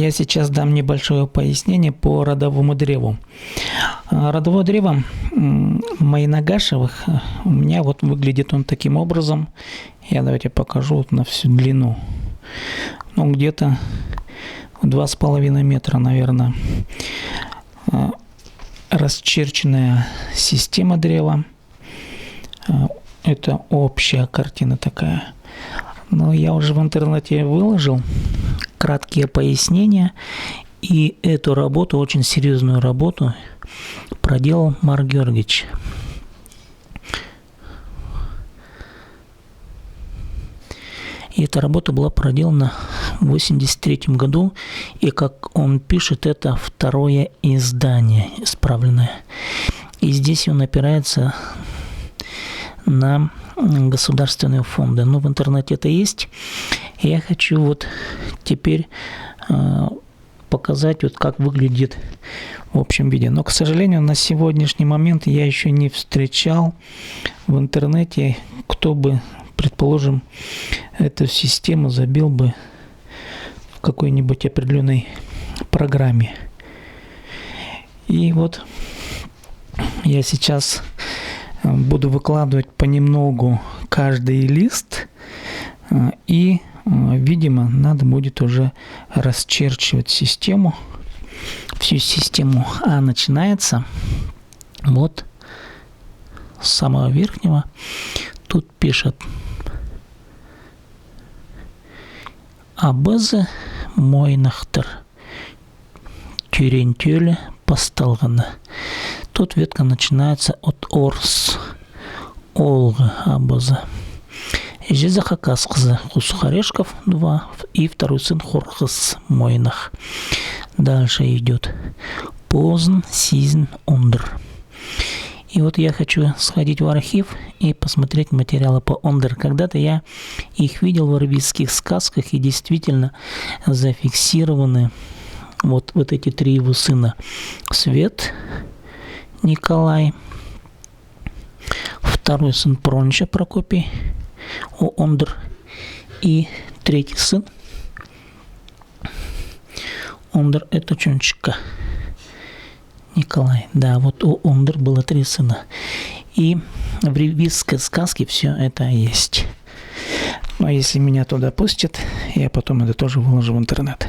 Я сейчас дам небольшое пояснение по родовому древу. Родовое древо Майнагашевых у меня вот выглядит он таким образом. Я давайте покажу вот на всю длину. Ну, где-то 2,5 метра, наверное. Расчерченная система древа. Это общая картина такая. Но я уже в интернете выложил краткие пояснения. И эту работу, очень серьезную работу, проделал Марк Георгиевич. И эта работа была проделана в 1983 году. И, как он пишет, это второе издание исправленное. И здесь он опирается на государственные фонды. Но в интернете это есть. И я хочу вот теперь показать, вот как выглядит в общем виде. Но, к сожалению, на сегодняшний момент я еще не встречал в интернете, кто бы, предположим, эту систему забил бы в какой-нибудь определенной программе. И вот я сейчас буду выкладывать понемногу каждый лист, и видимо, надо будет уже расчерчивать систему, всю систему. А начинается вот с самого верхнего. Тут пишет Абазы Мойнахтар Тюрентюле Посталгана. Тут ветка начинается от Орс Олга Абаза. Жезаха Касхза Хусхарешков 2 и второй сын Хорхас Мойнах. Дальше идет Позн Сизн Ондр. И вот я хочу сходить в архив и посмотреть материалы по Ондр. Когда-то я их видел в арабских сказках, и действительно зафиксированы вот эти три его сына. Свет Николай, второй сын Пронча Прокопий, Ондр, и третий сын Ондр, это Чончика Николай. Да, вот у Ондр было 3 сына. И в ревизской сказке все это есть. Но если меня туда пустят, я потом это тоже выложу в интернет.